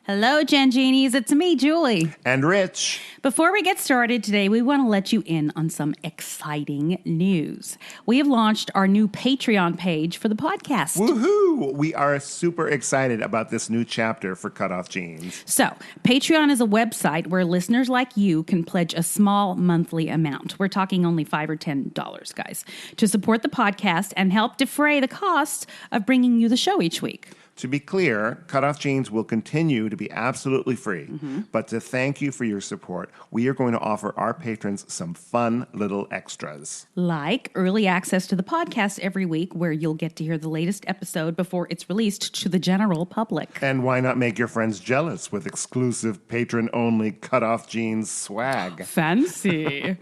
Hello, Gen Genies. It's me, Julie. And Rich. Before we get started today, we want to let you in on some exciting news. We have launched our new Patreon page for the podcast. Woohoo! We are super excited about this new chapter for Cutoff Jeans. So, Patreon is a website where listeners like you can pledge a small monthly amount. We're talking only $5 or $10, guys, to support the podcast and help defray the costs of bringing you the show each week. To be clear, Cutoff Jeans will continue to be absolutely free. But to thank you for your support, we are going to offer our patrons some fun little extras. Like early access to the podcast every week, where you'll get to hear the latest episode before it's released to the general public. And why not make your friends jealous with exclusive patron-only Cutoff Jeans swag? Fancy.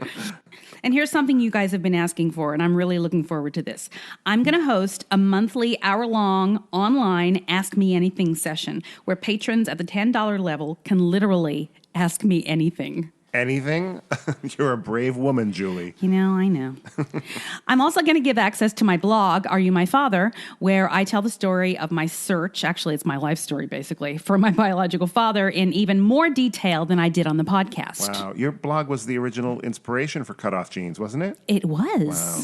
And here's something you guys have been asking for, and I'm really looking forward to this. I'm going to host a monthly, hour-long, online Ask Me Anything session where patrons at the $10 level can literally ask me anything. Anything? You're a brave woman, Julie. You know, I know. I'm also going to give access to my blog, Are You My Father?, where I tell the story of my search, actually it's my life story basically, for my biological father in even more detail than I did on the podcast. Wow, your blog was the original inspiration for Cutoff Jeans, wasn't it? It was. Wow.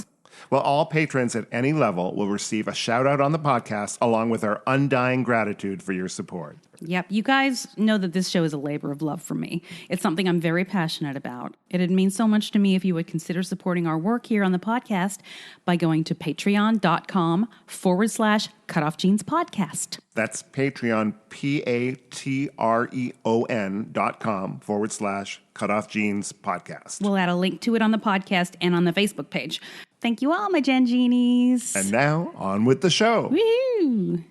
Well, all patrons at any level will receive a shout-out on the podcast along with our undying gratitude for your support. Yep. You guys know that this show is a labor of love for me. It's something I'm very passionate about. It'd mean so much to me if you would consider supporting our work here on the podcast by going to patreon.com/Cutoff Jeans Podcast. That's Patreon, patreon.com/Cutoff Jeans Podcast. We'll add a link to it on the podcast and on the Facebook page. Thank you all, my Gen Genies. And now, on with the show. Woo!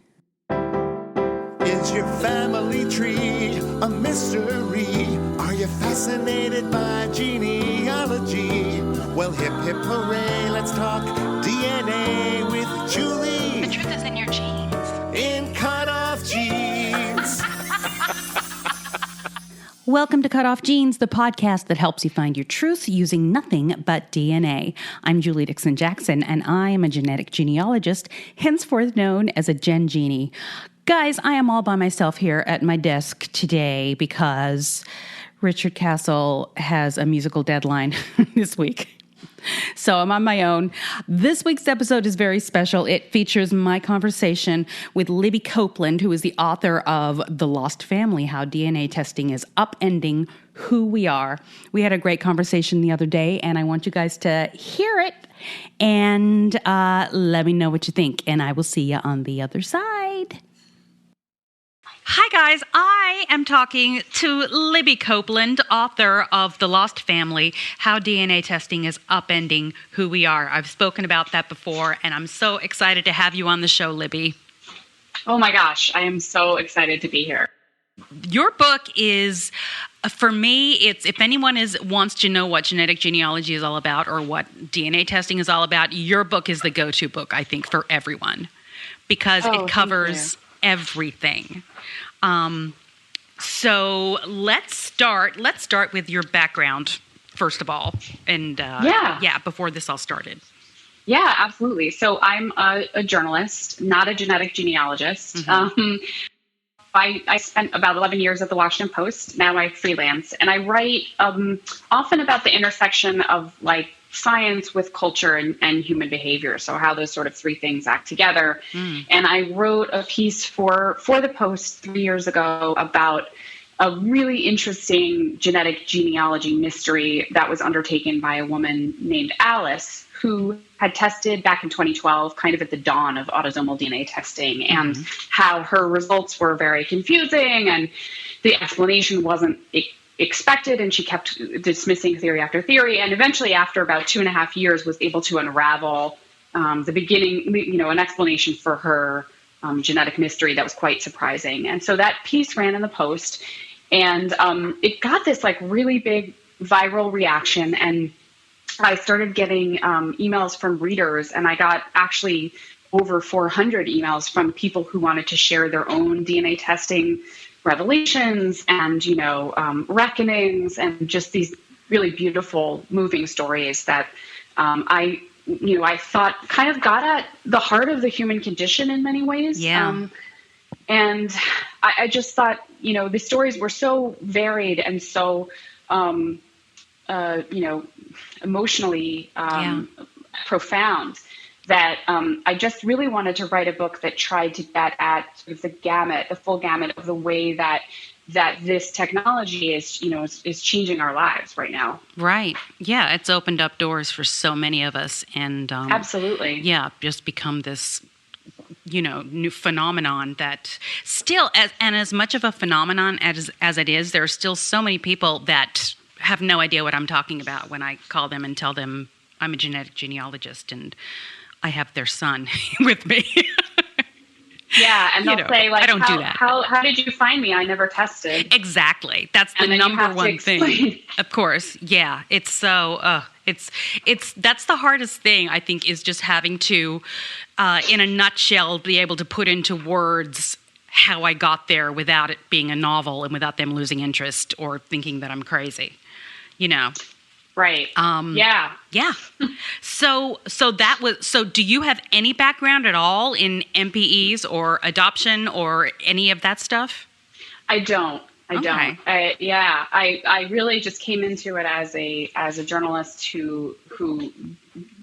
Is your family tree a mystery? Are you fascinated by genealogy? Well, hip, hip, hooray, let's talk DNA with Julie. The truth is in your genes. In Cutoff Jeans. Welcome to Cutoff Genes, the podcast that helps you find your truth using nothing but DNA. I'm Julie Dixon Jackson, and I am a genetic genealogist, henceforth known as a Gen Genie. Guys, I am all by myself here at my desk today because Richard Castle has a musical deadline this week. So I'm on my own. This week's episode is very special. It features my conversation with Libby Copeland, who is the author of The Lost Family, How DNA Testing is Upending Who We Are. We had a great conversation the other day, and I want you guys to hear it and let me know what you think. And I will see you on the other side. Hi, guys. I am talking to Libby Copeland, author of The Lost Family, How DNA Testing is Upending Who We Are. I've spoken about that before, and I'm so excited to have you on the show, Libby. Oh, my gosh. I am so excited to be here. Your book is, for me, it's if anyone wants to know what genetic genealogy is all about or what DNA testing is all about, your book is the go-to book, I think, for everyone, because it covers everything. So let's start with your background, first of all. And before this all started. Yeah, absolutely. So I'm a journalist, not a genetic genealogist. Mm-hmm. I spent about 11 years at the Washington Post. Now I freelance, and I write often about the intersection of like science with culture and human behavior. So how those sort of three things act together. And I wrote a piece for the Post 3 years ago about a really interesting genetic genealogy mystery that was undertaken by a woman named Alice, who had tested back in 2012, kind of at the dawn of autosomal DNA testing, and how her results were very confusing and the explanation wasn't expected, and she kept dismissing theory after theory, and eventually after about 2.5 years was able to unravel the beginning, an explanation for her genetic mystery that was quite surprising. And so that piece ran in the Post, and it got this like really big viral reaction, and I started getting emails from readers, and I got actually over 400 emails from people who wanted to share their own DNA testing revelations and, reckonings, and just these really beautiful, moving stories that I thought kind of got at the heart of the human condition in many ways. Yeah. And I just thought, the stories were so varied and so, emotionally profound that I just really wanted to write a book that tried to get at sort of the full gamut of the way that this technology is changing our lives right now. Right. Yeah. It's opened up doors for so many of us. And absolutely. Yeah. Just become this, new phenomenon that still, as much of a phenomenon as it is, there are still so many people that have no idea what I'm talking about when I call them and tell them I'm a genetic genealogist and I have their son with me. Yeah, and they'll say, like, I don't do that. How did you find me? I never tested. Exactly. That's the number one thing. Of course. Yeah. It's so, that's the hardest thing, I think, is just having to, in a nutshell, be able to put into words how I got there without it being a novel and without them losing interest or thinking that I'm crazy, Right. Yeah. So do you have any background at all in MPEs or adoption or any of that stuff? I don't. I really just came into it as a journalist who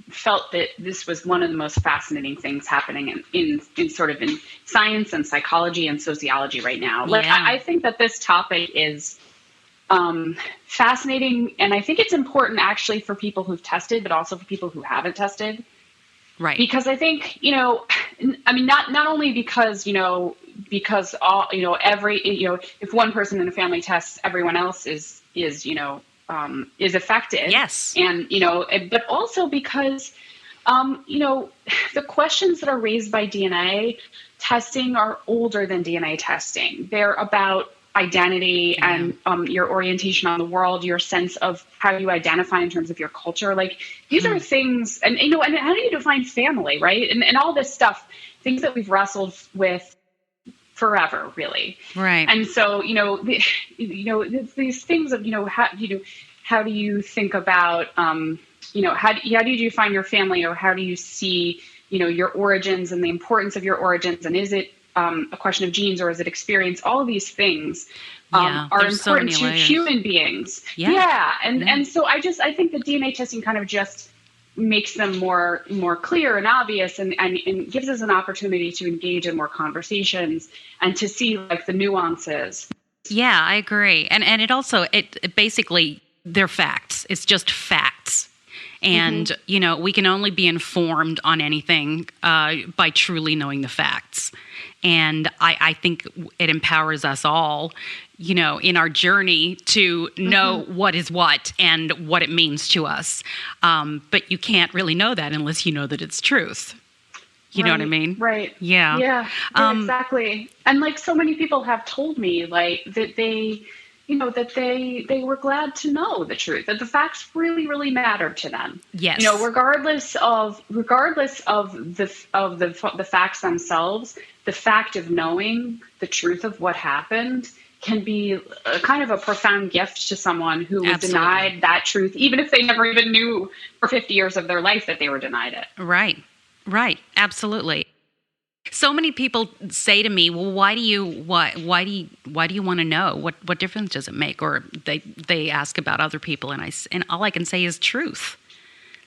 felt that this was one of the most fascinating things happening in science and psychology and sociology right now. Like, I think that this topic is fascinating, and I think it's important actually for people who've tested, but also for people who haven't tested. Right. Because I think, not only because all, every, if one person in a family tests, everyone else is affected. Yes. And, but also because, the questions that are raised by DNA testing are older than DNA testing. They're about identity and your orientation on the world, your sense of how you identify in terms of your culture. Like, these are things, and and how do you define family, right? And all this stuff, things that we've wrestled with forever, really. Right. And so, these things of, how do you think about, how do you define your family, or how do you see, your origins and the importance of your origins, and is it a question of genes or is it experience? All of these things are important to human beings. Yeah. And so I think the DNA testing kind of just makes them more clear and obvious and gives us an opportunity to engage in more conversations and to see, like, the nuances. Yeah, I agree. And it also, it basically, they're facts. It's just facts. And, we can only be informed on anything by truly knowing the facts. And I think it empowers us all, in our journey to know what is what and what it means to us. But you can't really know that unless you know that it's truth. You know what I mean? Right. Yeah. Yeah, exactly. And, like, so many people have told me, like, that they were glad to know the truth, that the facts really, really mattered to them. Yes. Regardless of the facts themselves, the fact of knowing the truth of what happened can be a kind of a profound gift to someone who was denied that truth, even if they never even knew for 50 years of their life that they were denied it. Right. Absolutely. So many people say to me, "Well, why do you want to know? What difference does it make?" Or they ask about other people, and all I can say is truth.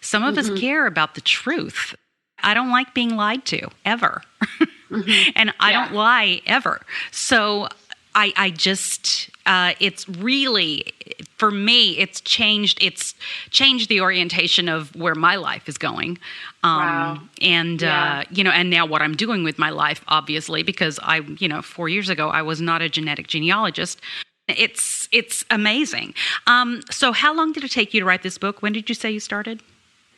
Some of us care about the truth. I don't like being lied to ever, and I don't lie ever. So I just it's really, for me, it's changed the orientation of where my life is going. Wow. And and now what I'm doing with my life, obviously, because 4 years ago I was not a genetic genealogist. It's amazing. So how long did it take you to write this book? When did you say you started?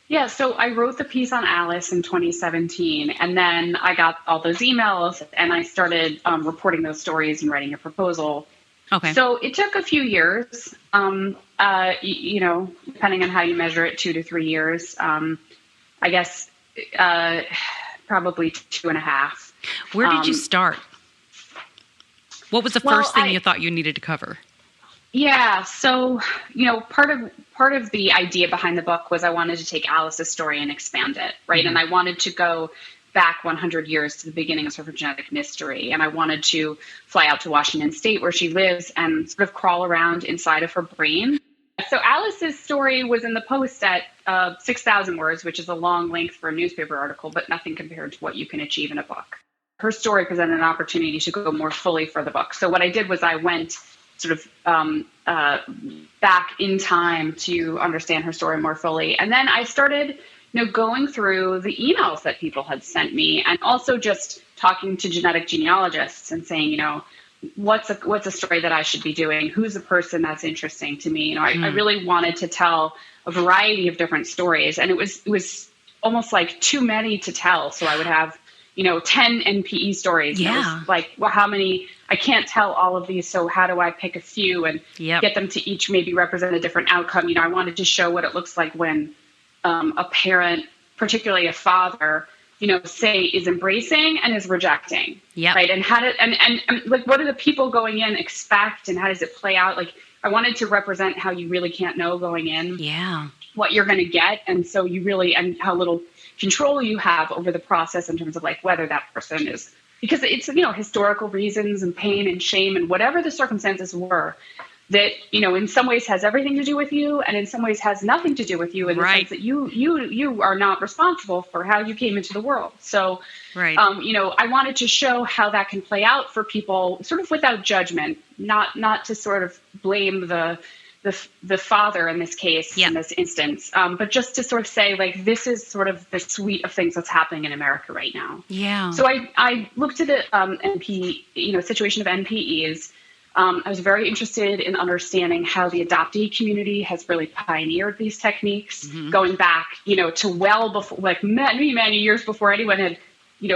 Yeah, so I wrote the piece on Alice in 2017, and then I got all those emails, and I started reporting those stories and writing a proposal. Okay. So it took a few years, depending on how you measure it, 2 to 3 years. I guess probably 2.5. Where did you start? What was the first thing you thought you needed to cover? Yeah, so part of the idea behind the book was I wanted to take Alice's story and expand it, right? Mm-hmm. And I wanted to go back 100 years to the beginning of sort of genetic mystery. And I wanted to fly out to Washington State, where she lives, and sort of crawl around inside of her brain. So Alice's story was in the Post at 6,000 words, which is a long length for a newspaper article, but nothing compared to what you can achieve in a book. Her story presented an opportunity to go more fully for the book. So what I did was I went sort of back in time to understand her story more fully. And then I started, going through the emails that people had sent me, and also just talking to genetic genealogists and saying, what's a story that I should be doing? Who's a person that's interesting to me? I really wanted to tell a variety of different stories, and it was almost like too many to tell. So I would have 10 NPE stories. Yeah. And it was like, well, how many? I can't tell all of these. So how do I pick a few and get them to each maybe represent a different outcome? I wanted to show what it looks like when a parent, particularly a father, say is embracing and is rejecting. Yeah. Right. And how did, and like, what do the people going in expect, and how does it play out? Like, I wanted to represent how you really can't know going in what you're going to get. And so you really, and how little control you have over the process in terms of like whether that person is, because it's, historical reasons and pain and shame and whatever the circumstances were, that, in some ways has everything to do with you, and in some ways has nothing to do with you, in the sense that you are not responsible for how you came into the world. So, I wanted to show how that can play out for people sort of without judgment, not to sort of blame the father in this case, in this instance, but just to sort of say, like, this is sort of the suite of things that's happening in America right now. Yeah. So I looked at the NP, situation of NPEs. I was very interested in understanding how the adoptee community has really pioneered these techniques, going back, to well before, like many, many years before anyone had,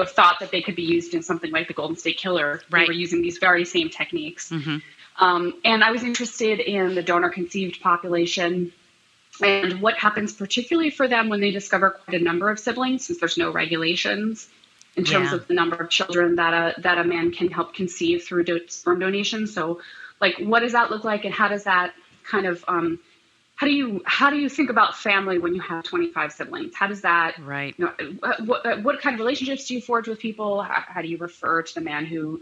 thought that they could be used in something like the Golden State Killer. Right. They were using these very same techniques. And I was interested in the donor-conceived population and what happens particularly for them when they discover quite a number of siblings, since there's no regulations in terms of the number of children that a man can help conceive through sperm donation. So, like, what does that look like, and how does that kind of how do you think about family when you have 25 siblings? How does that what kind of relationships do you forge with people? How do you refer to the man who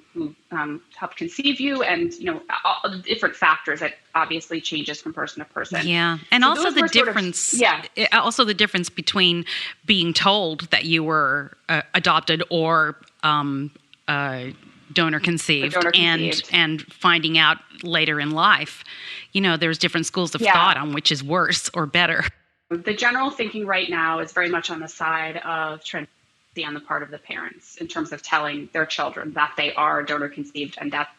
helped conceive you? And all the different factors that obviously changes from person to person. Yeah, and so also the difference. Also the difference between being told that you were adopted or donor conceived, and finding out later in life. There's different schools of thought on which is worse or better. The general thinking right now is very much on the side of transparency on the part of the parents in terms of telling their children that they are donor conceived and that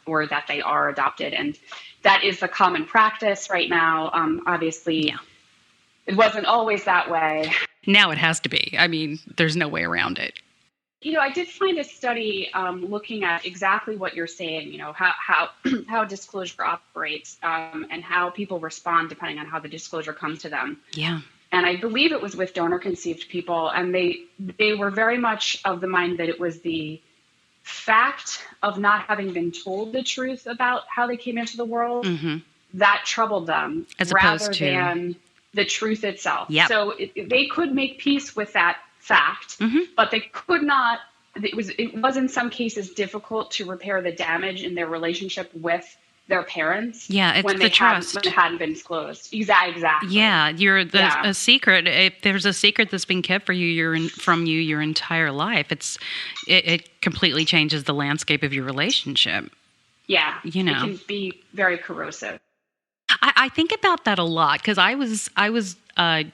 they are adopted. And that is the common practice right now. Obviously, it wasn't always that way. Now it has to be. I mean, there's no way around it. I did find a study looking at exactly what you're saying, how disclosure operates and how people respond depending on how the disclosure comes to them. Yeah. And I believe it was with donor-conceived people, and they were very much of the mind that it was the fact of not having been told the truth about how they came into the world that troubled them, as rather opposed to than the truth itself. Yep. So they could make peace with that fact, but they could not. It was in some cases difficult to repair the damage in their relationship with their parents. Yeah, it's when the trust. When it hadn't been disclosed. Exactly. Yeah, a secret. If there's a secret that's been kept from you your entire life, it completely changes the landscape of your relationship. Yeah, it can be very corrosive. I think about that a lot because I was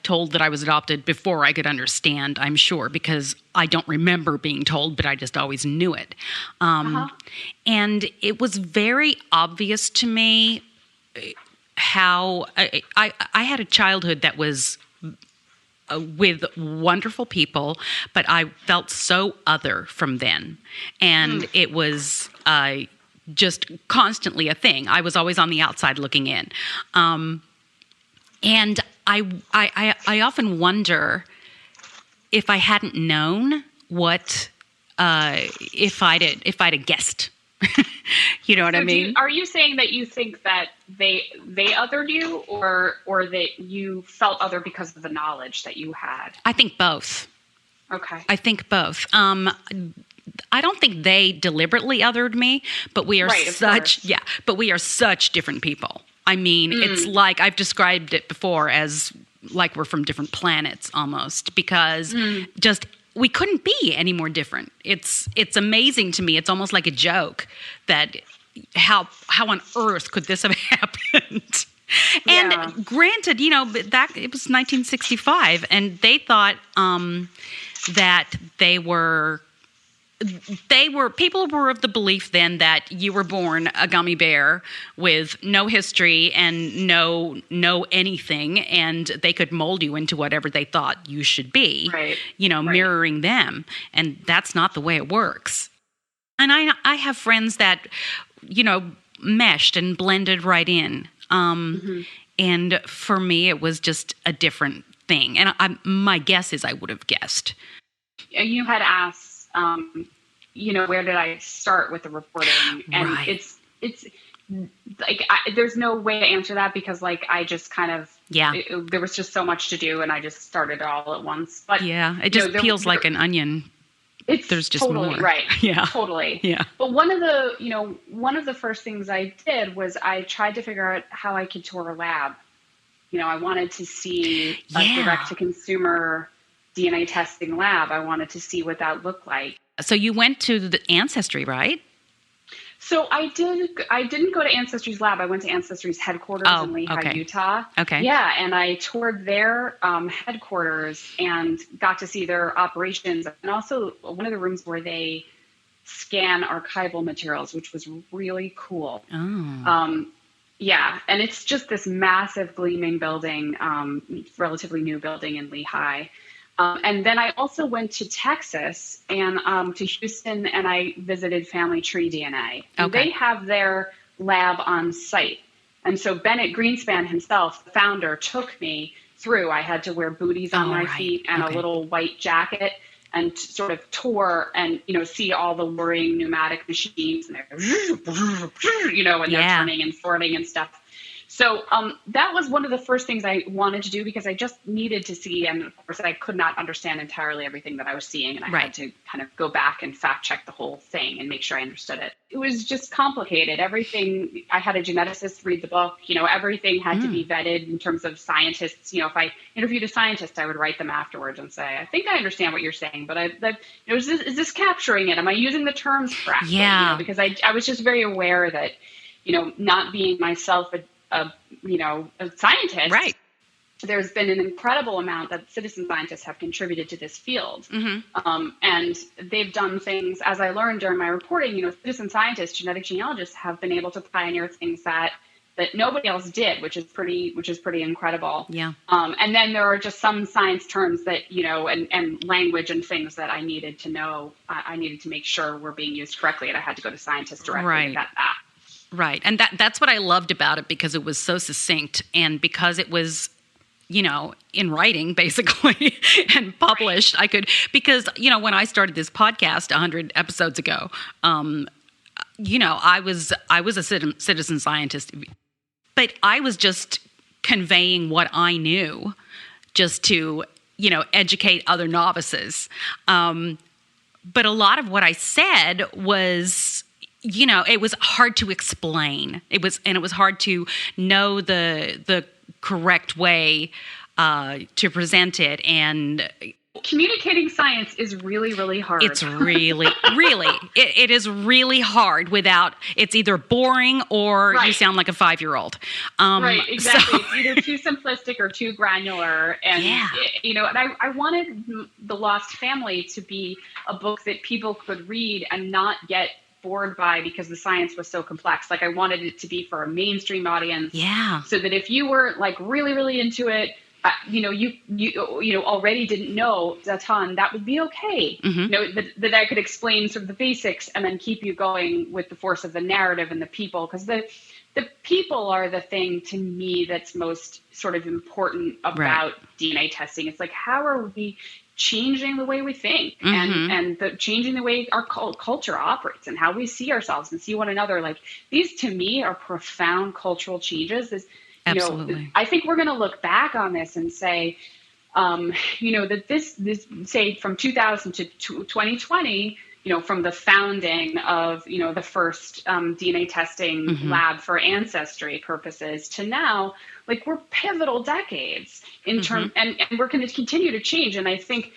told that I was adopted before I could understand, I'm sure, because I don't remember being told, but I just always knew it. And it was very obvious to me how I had a childhood that was with wonderful people, but I felt so other from then. And it was just constantly a thing. I was always on the outside looking in. And I often wonder if I hadn't known what if I'd have guessed. You know what I mean? Are you saying that you think that they othered you, or that you felt other because of the knowledge that you had? I think both. Okay. I think both. I don't think they deliberately othered me, but we are but we are such different people. I mean, it's like I've described it before as like we're from different planets almost, because just we couldn't be any more different. It's amazing to me. It's almost like a joke that how on earth could this have happened? And granted, that it was 1965, and they thought that people were of the belief then that you were born a gummy bear with no history and no anything, and they could mold you into whatever they thought you should be, mirroring them. And that's not the way it works. And I have friends that, meshed and blended right in. And for me, it was just a different thing. And my guess is I would have guessed. You had asked, where did I start with the reporting? And it's like, there's no way to answer that because I just kind of, there was just so much to do and I just started it all at once. But it just peels like an onion. There's just totally more. Right. Yeah. Totally. Yeah. But one of the first things I did was I tried to figure out how I could tour a lab. I wanted to see a direct to consumer DNA testing lab. I wanted to see what that looked like. So you went to the Ancestry, right? So I didn't go to Ancestry's lab. I went to Ancestry's headquarters in Lehigh, Utah. Okay. Yeah, and I toured their headquarters and got to see their operations, and also one of the rooms where they scan archival materials, which was really cool. Oh. Yeah, and it's just this massive gleaming building, relatively new building in Lehigh. And then I also went to Texas and to Houston, and I visited Family Tree DNA. And they have their lab on site. And so Bennett Greenspan himself, the founder, took me through. I had to wear booties on my feet and a little white jacket and sort of tour and, see all the whirring pneumatic machines and they're turning and sorting and stuff. So that was one of the first things I wanted to do because I just needed to see, and of course I could not understand entirely everything that I was seeing, and I had to kind of go back and fact check the whole thing and make sure I understood it. It was just complicated. Everything, I had a geneticist read the book, everything had to be vetted in terms of scientists. If I interviewed a scientist, I would write them afterwards and say, I think I understand what you're saying, but is this capturing it? Am I using the terms correctly? Yeah. Because I was just very aware that, not being myself a scientist, right? There's been an incredible amount that citizen scientists have contributed to this field. And they've done things, as I learned during my reporting, citizen scientists, genetic genealogists have been able to pioneer things that nobody else did, which is pretty incredible. Yeah. And then there are just some science terms that, and language and things that I needed to know. I needed to make sure were being used correctly, and I had to go to scientists directly to get that. Right. And that's what I loved about it, because it was so succinct and because it was, in writing basically and published. I could, because, when I started this podcast 100 episodes ago, I was a citizen scientist, but I was just conveying what I knew just to, educate other novices. But a lot of what I said was, it was hard to explain. It was hard to know the correct way to present it. And communicating science is really, really hard. It's really, it is really hard without, it's either boring or you sound like a 5-year-old. Right, exactly. It's either too simplistic or too granular. And, and I wanted The Lost Family to be a book that people could read and not get bored by because the science was so complex. I wanted it to be for a mainstream audience. Yeah. So that if you were really, really into it, you already didn't know a ton, that would be okay. That I could explain sort of the basics and then keep you going with the force of the narrative and the people, because the people are the thing to me that's most sort of important about DNA testing. It's how are we changing the way we think and changing the way our culture operates and how we see ourselves and see one another. These to me are profound cultural changes. Absolutely. I think we're going to look back on this and say, that this say from 2000 to 2020, from the founding of, the first DNA testing lab for ancestry purposes to now, like we're pivotal decades in term, and we're going to continue to change. And I think,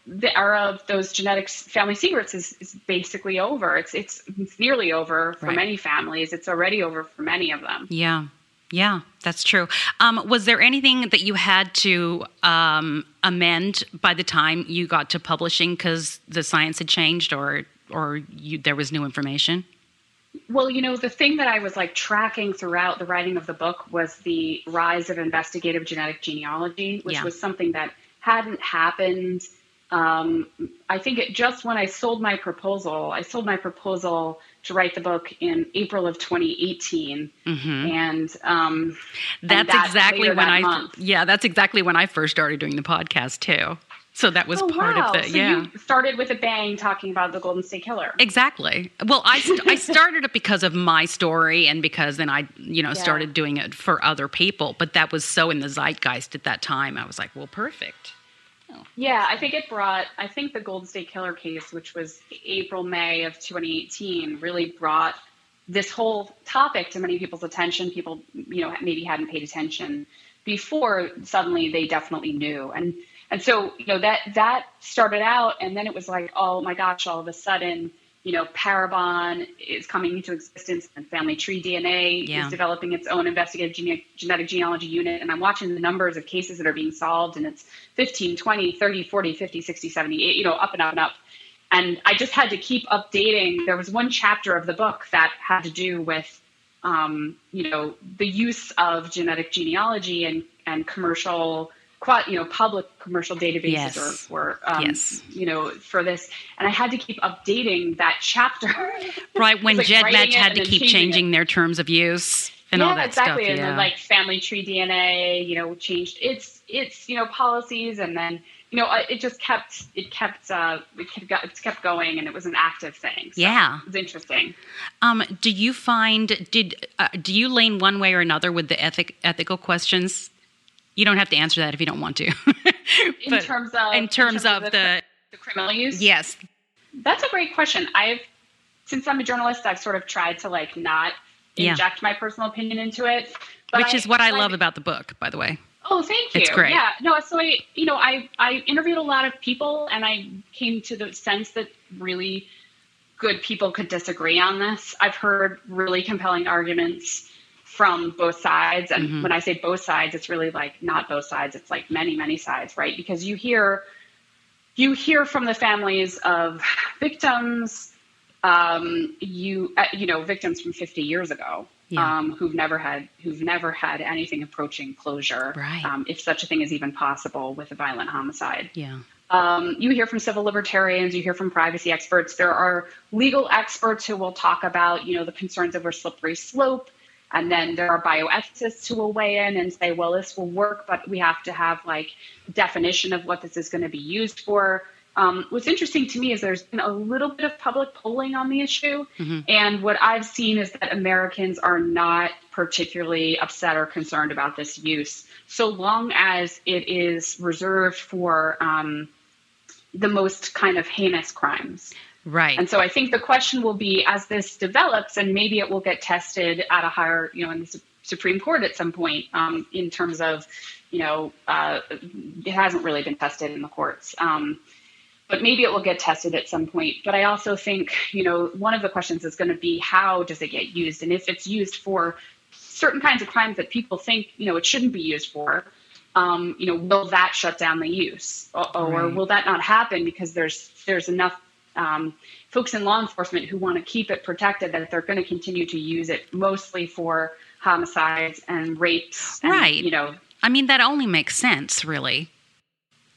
the era of those genetics family secrets is basically over. It's nearly over for many families. It's already over for many of them. Yeah, that's true. Was there anything that you had to amend by the time you got to publishing because the science had changed or there was new information? Well, the thing that I was like tracking throughout the writing of the book was the rise of investigative genetic genealogy, which was something that hadn't happened. I think just when I sold my proposal to write the book in April of 2018. And that's exactly when I first started doing the podcast too. So that was part of the, you started with a bang talking about the Golden State Killer. Exactly. Well, I started it because of my story and because then I, started doing it for other people. But that was so in the zeitgeist at that time. I was like, well, perfect. Oh. Yeah, I think the Golden State Killer case, which was April, May of 2018, really brought this whole topic to many people's attention. People, maybe hadn't paid attention before. Suddenly they definitely knew. And so, that started out, and then it was like, oh my gosh, all of a sudden, Parabon is coming into existence, and Family Tree DNA is developing its own investigative genetic genealogy unit. And I'm watching the numbers of cases that are being solved, and it's 15, 20, 30, 40, 50, 60, 70, up and up and up. And I just had to keep updating. There was one chapter of the book that had to do with, the use of genetic genealogy and commercial public commercial databases for this. And I had to keep updating that chapter. Right. When GEDmatch had to keep changing their terms of use and all that exactly. stuff. And then like Family Tree DNA, changed its policies. And then, it kept going, and it was an active thing. So it was interesting. Do you find, do you lean one way or another with the ethical questions? You don't have to answer that if you don't want to. in terms of the criminal use? Yes. That's a great question. Since I'm a journalist, I've sort of tried to not inject my personal opinion into it. Which is what I love about the book, by the way. Oh, thank you. It's great. Yeah. No, so I interviewed a lot of people, and I came to the sense that really good people could disagree on this. I've heard really compelling arguments from both sides. And when I say both sides, it's really like not both sides. It's like many, many sides, right? Because you hear from the families of victims, victims from 50 years ago, who've never had anything approaching closure, right. If such a thing is even possible with a violent homicide. Yeah. You hear from civil libertarians, you hear from privacy experts. There are legal experts who will talk about, the concerns over slippery slope. And then there are bioethicists who will weigh in and say, well, this will work, but we have to have a definition of what this is going to be used for. What's interesting to me is there's been a little bit of public polling on the issue. And what I've seen is that Americans are not particularly upset or concerned about this use, so long as it is reserved for the most kind of heinous crimes. Right. And so I think the question will be, as this develops, and maybe it will get tested at a higher, in the Supreme Court at some point, in terms of, it hasn't really been tested in the courts. But maybe it will get tested at some point. But I also think, one of the questions is going to be, how does it get used? And if it's used for certain kinds of crimes that people think, it shouldn't be used for, will that shut down the use? Or will that not happen because there's enough folks in law enforcement who want to keep it protected that they're going to continue to use it mostly for homicides and rapes. And, right. I mean, that only makes sense, really.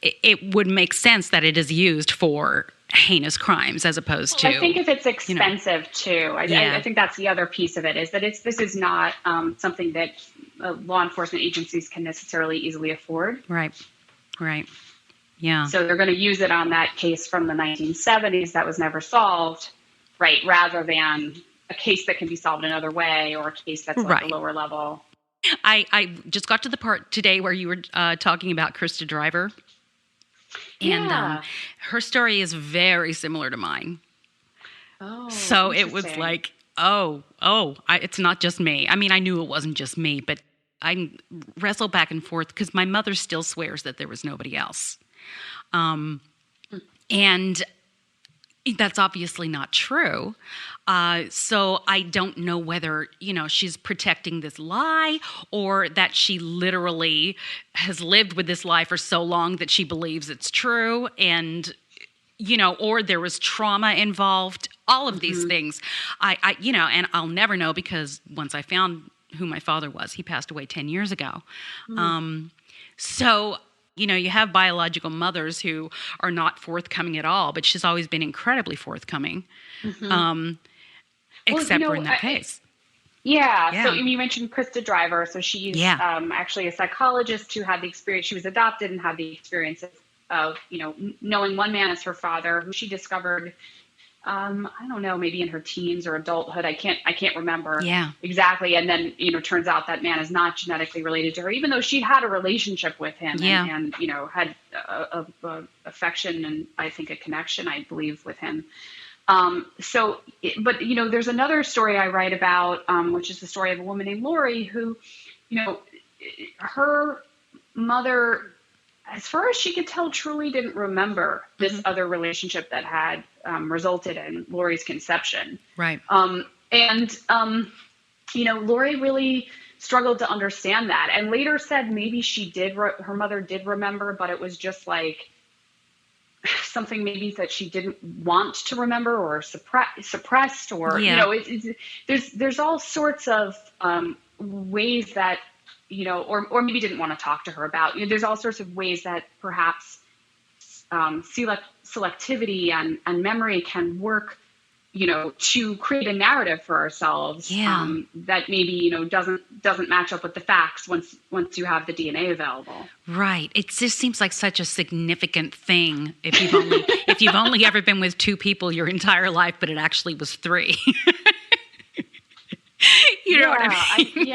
It would make sense that it is used for heinous crimes as opposed to... I think if it's expensive, too. I think that's the other piece of it, is that this is not something that law enforcement agencies can necessarily easily afford. Right. Yeah. So they're going to use it on that case from the 1970s that was never solved, right, rather than a case that can be solved another way or a case that's a lower level. I just got to the part today where you were talking about Krista Driver. And Yeah. her story is very similar to mine. Oh, So it was interesting. like, it's not just me. I mean, I knew it wasn't just me, but I wrestle back and forth because my mother still swears that there was nobody else. And that's obviously not true. So I don't know whether, she's protecting this lie or that she literally has lived with this lie for so long that she believes it's true. And, or there was trauma involved, all of these things. And I'll never know because once I found who my father was, he passed away 10 years ago. So you have biological mothers who are not forthcoming at all, but she's always been incredibly forthcoming, except for in that case. Yeah. So you mentioned Krista Driver. So she's Yeah. actually a psychologist who had the experience. She was adopted and had the experience of knowing one man as her father, who she discovered, I don't know, maybe in her teens or adulthood. I can't remember exactly. And then, turns out that man is not genetically related to her, even though she had a relationship with him and had a affection and I think a connection, I believe, with him. But there's another story I write about, which is the story of a woman named Lori who, her mother, as far as she could tell, truly didn't remember this other relationship that had resulted in Lori's conception. Right. Lori really struggled to understand that and later said maybe her mother did remember, but it was just like something maybe that she didn't want to remember or suppressed or, there's all sorts of ways that, or maybe didn't want to talk to her about, there's all sorts of ways that perhaps selectivity and memory can work, to create a narrative for ourselves that maybe, doesn't match up with the facts once you have the DNA available. Right. It just seems like such a significant thing if you've only ever been with two people your entire life, but it actually was three. You know what I mean?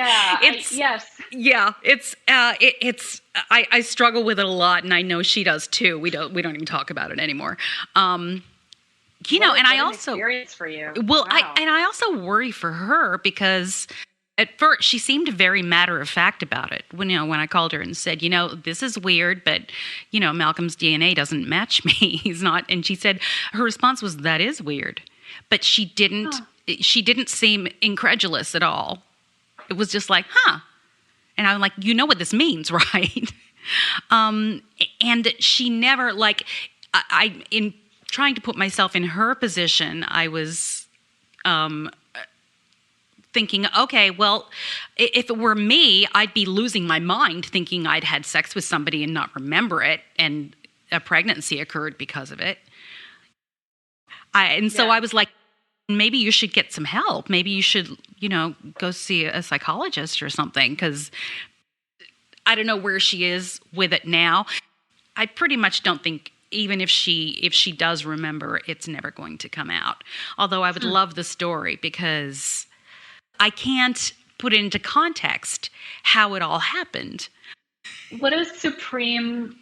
I struggle with it a lot, and I know she does too. We don't even talk about it anymore. And I also experience for you. Well, Wow. I also worry for her because at first she seemed very matter of fact about it. When I called her and said, this is weird, but Malcolm's DNA doesn't match me. He's not. And she said her response was, "That is weird," but she didn't. She didn't seem incredulous at all. It was just like, huh. And I'm like, what this means, right? And she never, in trying to put myself in her position, I was thinking, okay, well, if it were me, I'd be losing my mind thinking I'd had sex with somebody and not remember it, and a pregnancy occurred because of it. So I was like, maybe you should get some help. Maybe you should, go see a psychologist or something, because I don't know where she is with it now. I pretty much don't think, even if she does remember, it's never going to come out. Although I would love the story because I can't put it into context how it all happened. What a supreme,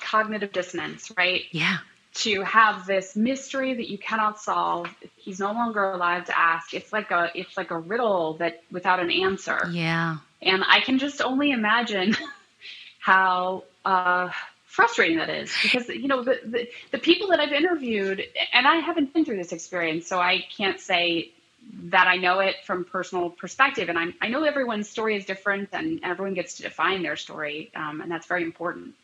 cognitive dissonance, right? Yeah. To have this mystery that you cannot solve. He's no longer alive to ask. It's like a riddle that without an answer. Yeah. And I can just only imagine how frustrating that is, because the people that I've interviewed, and I haven't been through this experience, so I can't say that I know it from personal perspective. And I know everyone's story is different, and everyone gets to define their story, and that's very important.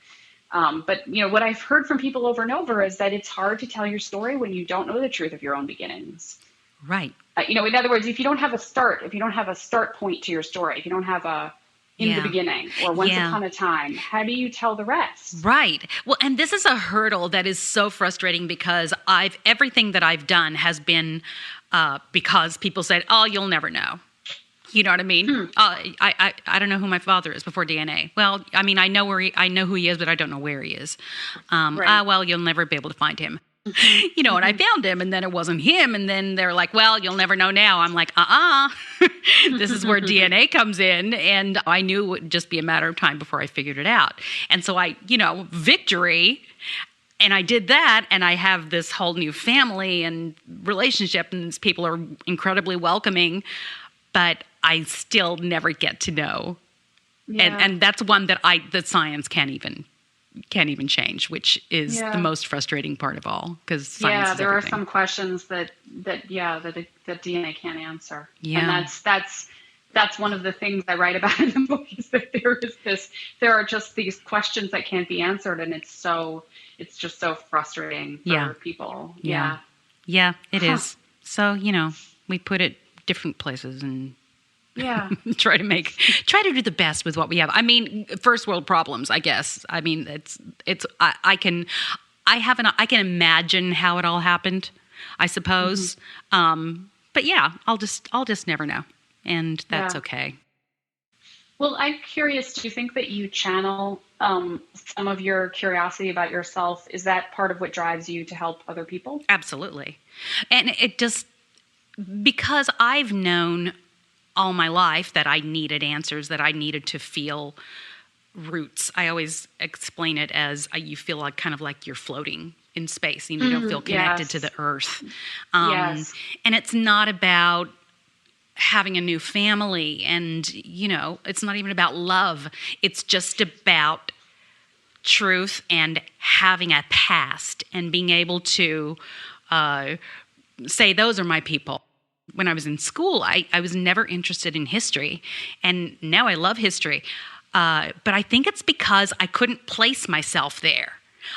But what I've heard from people over and over is that it's hard to tell your story when you don't know the truth of your own beginnings. Right. In other words, if you don't have a start point to your story, if you don't have in the beginning or once upon a time, how do you tell the rest? Right. Well, and this is a hurdle that is so frustrating because everything that I've done has been because people said, "Oh, you'll never know." You know what I mean? I don't know who my father is before DNA. Well, I mean, I know who he is, but I don't know where he is. Right. Well, you'll never be able to find him. And I found him, and then it wasn't him. And then they're like, well, you'll never know now. I'm like, this is where DNA comes in. And I knew it would just be a matter of time before I figured it out. And so victory. And I did that, and I have this whole new family and relationship, and these people are incredibly welcoming, but I still never get to know. Yeah. And that's one that science can't even change, which is the most frustrating part of all, because science is there everything. are some questions that DNA can't answer. Yeah. And that's one of the things I write about in the book, is that there are just these questions that can't be answered, and it's just so frustrating for people. Yeah, it is. So, we put it different places and try to do the best with what we have. I mean, first world problems, I guess. I mean, I can imagine how it all happened, I suppose. But yeah, I'll just never know. And that's okay. Well, I'm curious, do you think that you channel some of your curiosity about yourself? Is that part of what drives you to help other people? Absolutely. And it just, because I've known all my life that I needed answers, that I needed to feel roots. I always explain it as you feel like kind of like you're floating in space, and you don't feel connected to the earth. And it's not about having a new family, and it's not even about love. It's just about truth and having a past and being able to say, those are my people. When I was in school, I was never interested in history, and now I love history. But I think it's because I couldn't place myself there.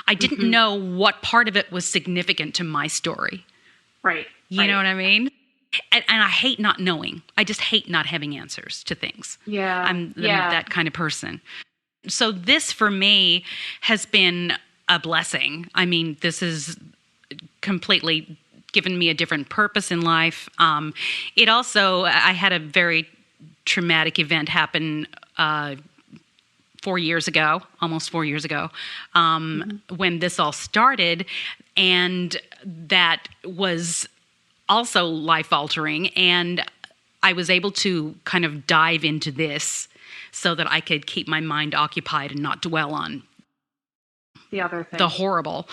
I didn't know what part of it was significant to my story. Right. You know what I mean? And I hate not knowing. I just hate not having answers to things. Yeah. I'm that kind of person. So this, for me, has been a blessing. I mean, this has completely given me a different purpose in life. It also, I had a very traumatic event happen 4 years ago, almost 4 years ago, when this all started. And that was also life-altering. And I was able to kind of dive into this so that I could keep my mind occupied and not dwell on the other thing, the horrible,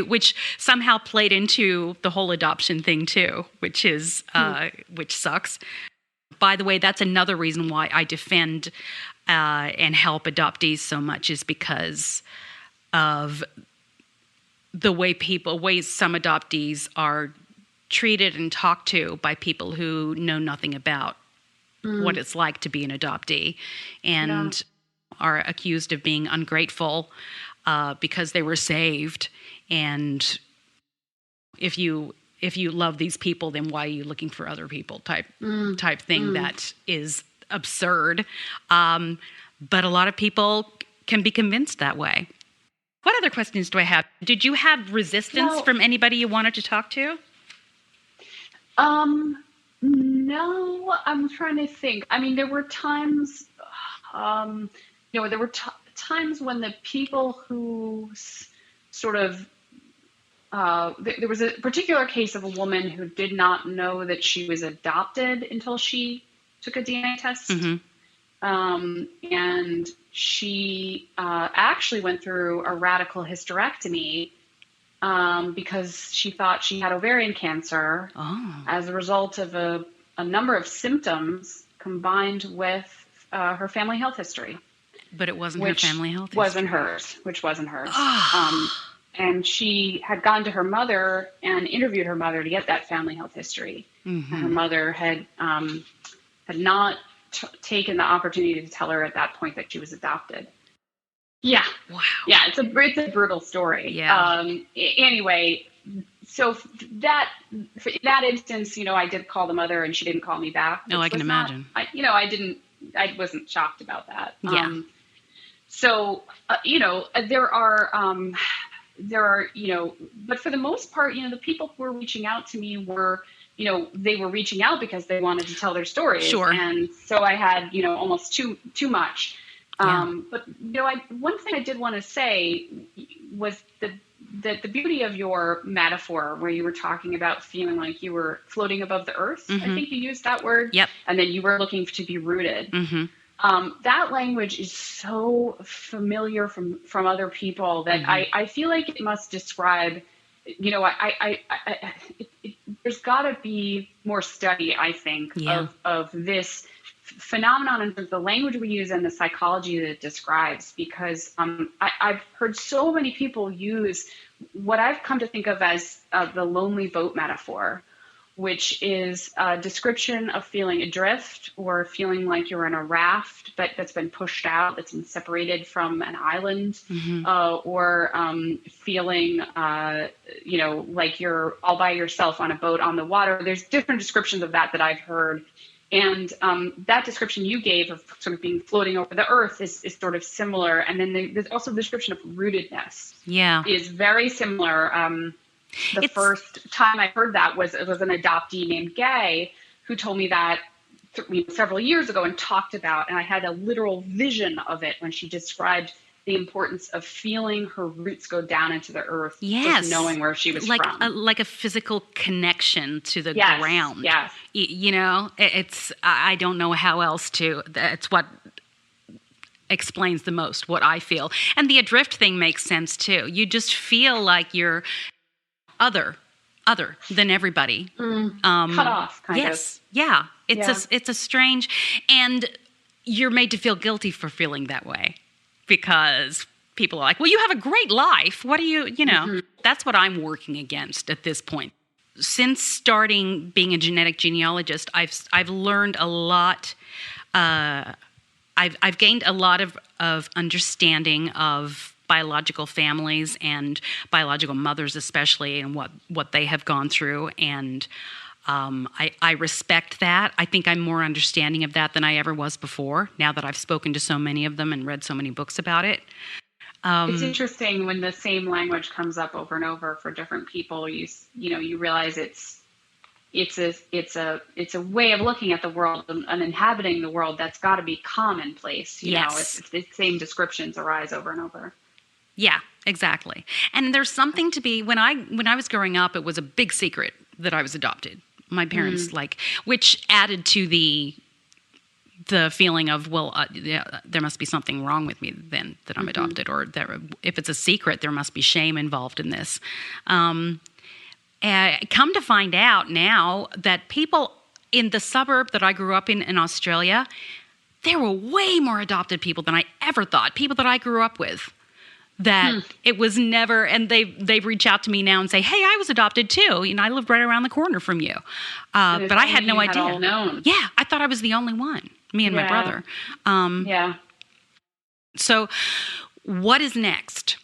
which somehow played into the whole adoption thing too, which is which sucks. By the way, that's another reason why I defend and help adoptees so much, is because of the way some adoptees are treated and talked to by people who know nothing about what it's like to be an adoptee, and are accused of being ungrateful because they were saved. And if you love these people, then why are you looking for other people type thing? That is absurd. But a lot of people can be convinced that way. What other questions do I have? Did you have resistance from anybody you wanted to talk to? No, I'm trying to think. I mean, there were times, times when the people who sort of, there was a particular case of a woman who did not know that she was adopted until she took a DNA test. And she actually went through a radical hysterectomy because she thought she had ovarian cancer as a result of a number of symptoms combined with her family health history. But it wasn't her family health history. Which wasn't hers. And she had gone to her mother and interviewed her mother to get that family health history. And her mother had not taken the opportunity to tell her at that point that she was adopted. Yeah. Wow. Yeah, it's a brutal story. Yeah. Anyway, so for that instance, I did call the mother and she didn't call me back. Oh, I can imagine. I wasn't shocked about that. Yeah. There are, but for the most part, the people who were reaching out to me were, they were reaching out because they wanted to tell their stories. Sure. And so I had, almost too much. Yeah. But, one thing I did want to say was that the beauty of your metaphor, where you were talking about feeling like you were floating above the earth, I think you used that word. Yep. And then you were looking to be rooted. That language is so familiar from other people that I feel like it must describe, you know, there's got to be more study, I think, of this phenomenon in terms of the language we use and the psychology that it describes, because I've heard so many people use what I've come to think of as the lonely boat metaphor, which is a description of feeling adrift or feeling like you're in a raft but that's been pushed out, that's been separated from an island, or feeling, you know, like you're all by yourself on a boat on the water. There's different descriptions of that I've heard. And that description you gave of sort of being floating over the earth is sort of similar. And then there's also the description of rootedness. Yeah, is very similar. The first time I heard that was an adoptee named Gay who told me that several years ago and talked about, and I had a literal vision of it when she described the importance of feeling her roots go down into the earth, just knowing where she was from. Like a physical connection to the ground. Yes. You know, I don't know how else that's what explains the most what I feel. And the adrift thing makes sense too. You just feel like you're other than everybody. Cut off, kind of. Yes. Yeah. It's a strange, and you're made to feel guilty for feeling that way. Because people are like, well, you have a great life. What do you know? That's what I'm working against at this point. Since starting being a genetic genealogist, I've learned a lot. I've gained a lot of understanding of biological families and biological mothers especially, and what they have gone through. And I respect that. I think I'm more understanding of that than I ever was before, now that I've spoken to so many of them and read so many books about it. It's interesting when the same language comes up over and over for different people. You realize it's a way of looking at the world and inhabiting the world that's got to be commonplace. You know, if the same descriptions arise over and over. Yeah, exactly. And there's something to be, when I was growing up, it was a big secret that I was adopted. My parents which added to the feeling of, well, there must be something wrong with me then that I'm adopted, or if it's a secret, there must be shame involved in this. Come to find out now that people in the suburb that I grew up in Australia, there were way more adopted people than I ever thought, people that I grew up with. That it was never, and they've reached out to me now and say, hey, I was adopted too. You know, I lived right around the corner from you. But I had no idea. All known. Yeah, I thought I was the only one, me and my brother. So what is next?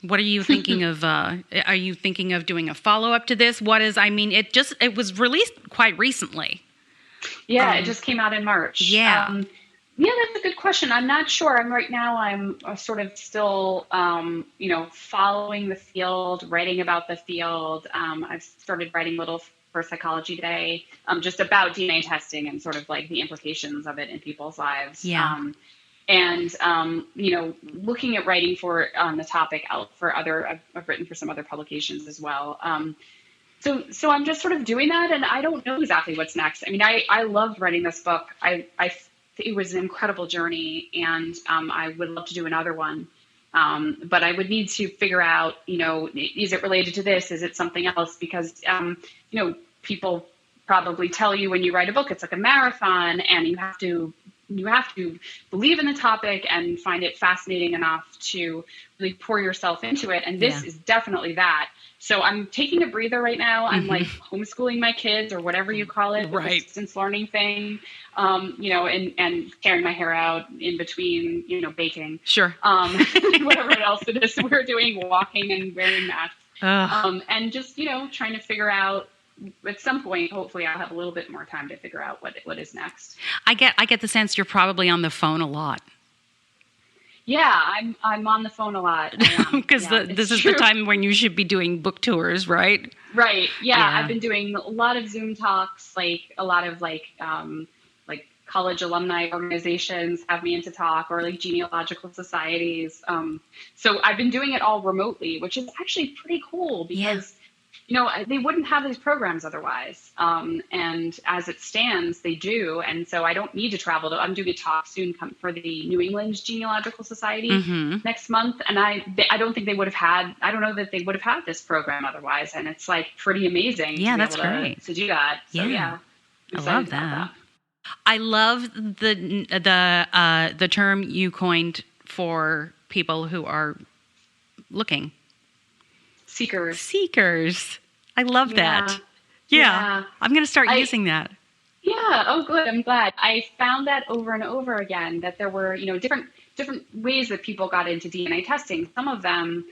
What are you thinking of? Are you thinking of doing a follow-up to this? It was released quite recently. Yeah, it just came out in March. Yeah. Yeah, that's a good question. I'm not sure. I'm sort of still, following the field, writing about the field. I've started writing little for Psychology Today, just about DNA testing and sort of like the implications of it in people's lives. Yeah. Looking at writing for the topic out for I've written for some other publications as well. So I'm just sort of doing that, and I don't know exactly what's next. I mean, I loved writing this book. It was an incredible journey, and I would love to do another one. But I would need to figure out, is it related to this? Is it something else? Because, people probably tell you when you write a book, it's like a marathon, and you have to believe in the topic and find it fascinating enough to really pour yourself into it. And this is definitely that. So I'm taking a breather right now. I'm like homeschooling my kids, or whatever you call it, the distance learning thing, and tearing my hair out in between, baking. Sure. Whatever else it is we're doing, walking and wearing masks. And just, trying to figure out, at some point, hopefully I'll have a little bit more time to figure out what is next. I get the sense you're probably on the phone a lot. Yeah, I'm on the phone a lot. Because this is the time when you should be doing book tours, right? Right. Yeah, I've been doing a lot of Zoom talks, like a lot of college alumni organizations have me in to talk, or like genealogical societies. So I've been doing it all remotely, which is actually pretty cool because, they wouldn't have these programs otherwise. And as it stands, they do. And so I don't need to travel. I'm doing a talk soon for the New England Genealogical Society next month. And I don't think they would have had, I don't know that they would have had this program otherwise. And it's like pretty amazing Yeah, to be that's able great. to do that. So Yeah. I'm I love excited about that. I love the term you coined for people who are looking. Seekers. I love that. Yeah. I'm going to start using that. Yeah. Oh, good. I'm glad. I found that over and over again that there were, different ways that people got into DNA testing. Some of them,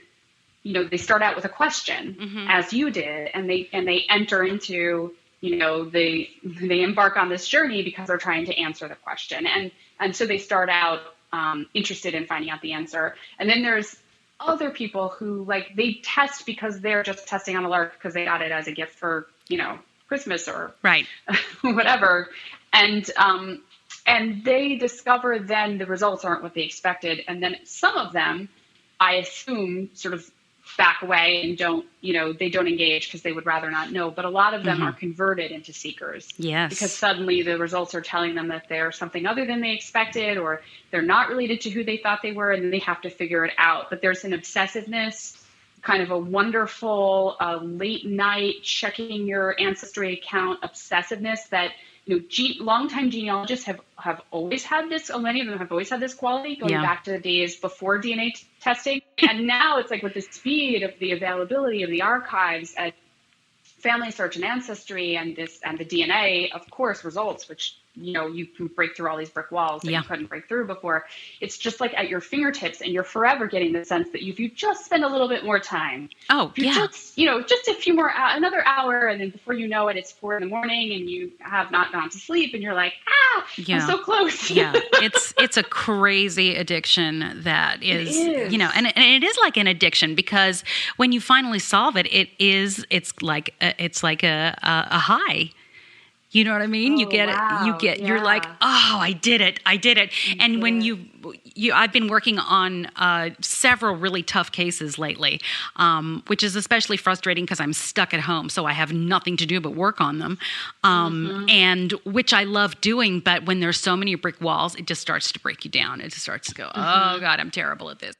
they start out with a question, as you did, and they enter into, they embark on this journey because they're trying to answer the question, and so they start out interested in finding out the answer. And then there's other people who they test because they're just testing on a lark because they got it as a gift for Christmas or whatever, and they discover then the results aren't what they expected, and then some of them, I assume, sort of back away and they don't engage because they would rather not know. But a lot of them are converted into seekers. Yes. Because suddenly the results are telling them that they're something other than they expected, or they're not related to who they thought they were, and then they have to figure it out. But there's an obsessiveness, kind of a wonderful late night checking your ancestry account obsessiveness that longtime genealogists have always had this. Many of them have always had this quality going back to the days before DNA testing. And now it's like with the speed of the availability of the archives at Family Search and Ancestry and the DNA, of course, results, which you can break through all these brick walls that you couldn't break through before. It's just like at your fingertips, and you're forever getting the sense that if you just spend a little bit more time, just a few more, another hour, and then before you know it, it's 4 a.m, and you have not gone to sleep, and you're like, I'm so close. It's a crazy addiction that is, and it is like an addiction because when you finally solve it, it's like a high. You know what I mean? You're like, oh, I did it. And when I've been working on several really tough cases lately, which is especially frustrating because I'm stuck at home, so I have nothing to do but work on them, and which I love doing. But when there's so many brick walls, it just starts to break you down. It just starts to go, oh God, I'm terrible at this.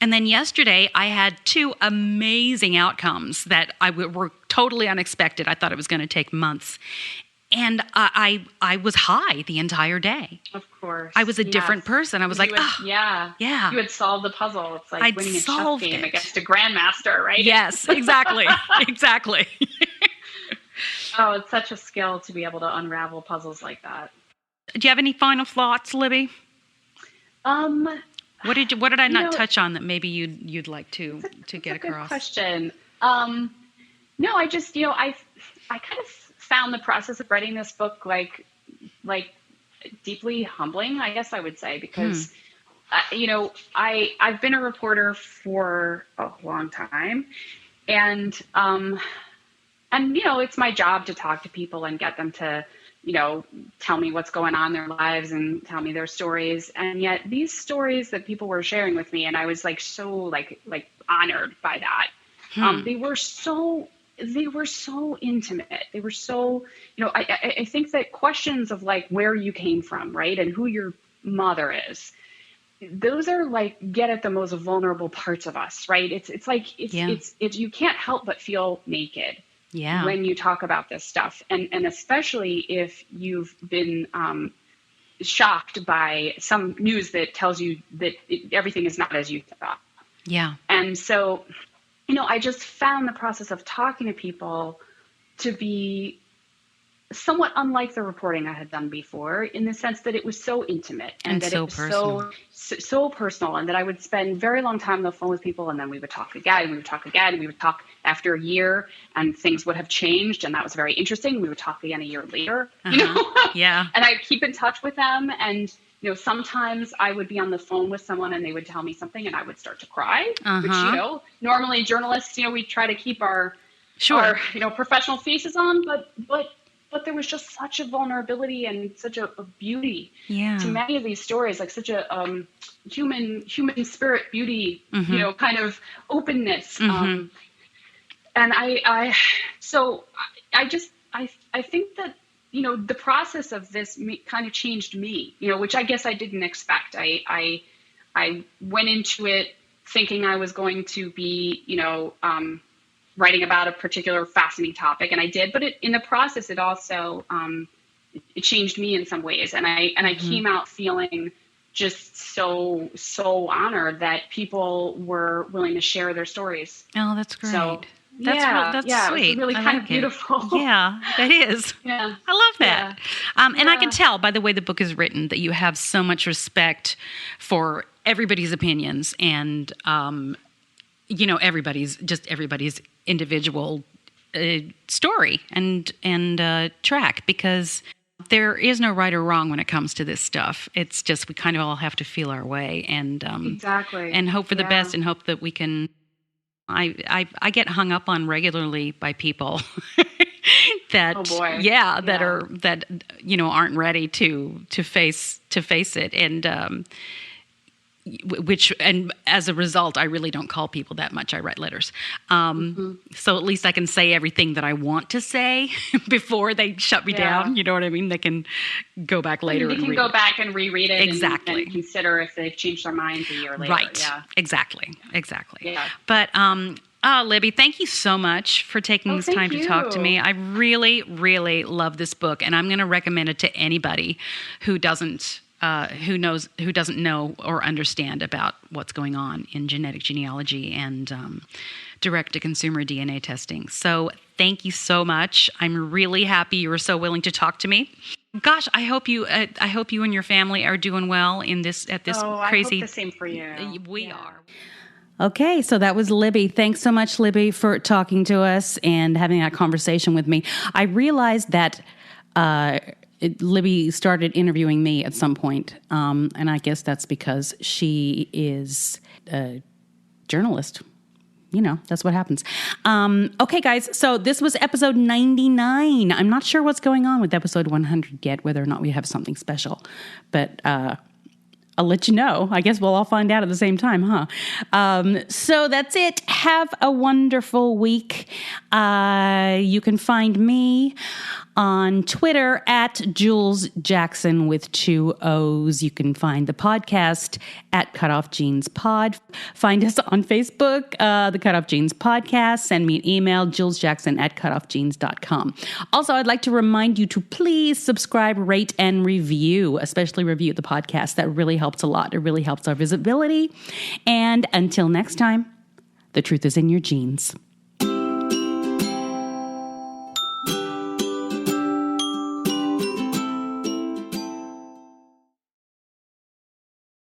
And then yesterday, I had 2 amazing outcomes that were totally unexpected. I thought it was going to take months. And I was high the entire day. Of course. I was a different person. I was yeah. You had solved the puzzle. It's like winning a chess game against a grandmaster, right? Yes, exactly. Exactly. Oh, it's such a skill to be able to unravel puzzles like that. Do you have any final thoughts, Libby? What did I not touch on that maybe you'd like to get across? Good question. No, I just I kind of found the process of writing this book like deeply humbling, I guess I would say, because I've been a reporter for a long time, and it's my job to talk to people and get them to tell me what's going on in their lives and tell me their stories. And yet these stories that people were sharing with me, and I was so honored by that. They were so intimate. They were so, I think that questions of where you came from, right, and who your mother is, those are get at the most vulnerable parts of us, right? It's you can't help but feel naked when you talk about this stuff, and especially if you've been shocked by some news that tells you that everything is not as you thought. Yeah, and so. I just found the process of talking to people to be somewhat unlike the reporting I had done before, in the sense that it was so intimate and that so it was personal. so personal, and that I would spend very long time on the phone with people, and then we would talk again, and we would talk again, and we would talk after a year, and things would have changed, and that was very interesting. We would talk again a year later, Yeah. And I'd keep in touch with them, and sometimes I would be on the phone with someone and they would tell me something and I would start to cry, which, normally journalists, we try to keep our professional faces on, but but there was just such a vulnerability and such a beauty Yeah. to many of these stories, like such a human spirit beauty, kind of openness. And I think that, the process of this kind of changed me, which I guess I didn't expect. I went into it thinking I was going to be, writing about a particular fascinating topic, and I did. But in the process, it also it changed me in some ways, and I came out feeling just so honored that people were willing to share their stories. Oh, that's great. So, that's sweet. It was really kind of beautiful. Yeah, that is. Yeah, I love that. Yeah. And I can tell by the way the book is written that you have so much respect for everybody's opinions and, everybody's individual story and track, because there is no right or wrong when it comes to this stuff. It's just we kind of all have to feel our way and exactly, and hope for the best and hope that we can. I get hung up on regularly by people that aren't ready to face it, and and as a result, I really don't call people that much. I write letters. So at least I can say everything that I want to say before they shut me down. You know what I mean? They can go back later. They can go back and reread it exactly. and consider if they've changed their minds a year later. Right. Yeah. Exactly. Yeah. But, Libby, thank you so much for taking this time to talk to me. I really, really love this book, and I'm going to recommend it to anybody who doesn't know or understand about what's going on in genetic genealogy and direct-to-consumer DNA testing. So thank you so much. I'm really happy you were so willing to talk to me. Gosh, I hope you and your family are doing well in this crazy. I hope the same for you. We are. Okay, so that was Libby. Thanks so much, Libby, for talking to us and having that conversation with me. I realized that Libby started interviewing me at some point, and I guess that's because she is a journalist. That's what happens. Okay, guys, so this was episode 99. I'm not sure what's going on with episode 100 yet, whether or not we have something special, but I'll let you know. I guess we'll all find out at the same time, huh? So that's it. Have a wonderful week. You can find me on Twitter at Jules Jackson with 2 O's. You can find the podcast at Cutoff Genes Pod. Find us on Facebook, the Cutoff Genes Podcast. Send me an email, julesjackson@cutoffgenes.com. Also, I'd like to remind you to please subscribe, rate, and review, especially review the podcast. That really helps a lot. It really helps our visibility. And until next time, the truth is in your genes.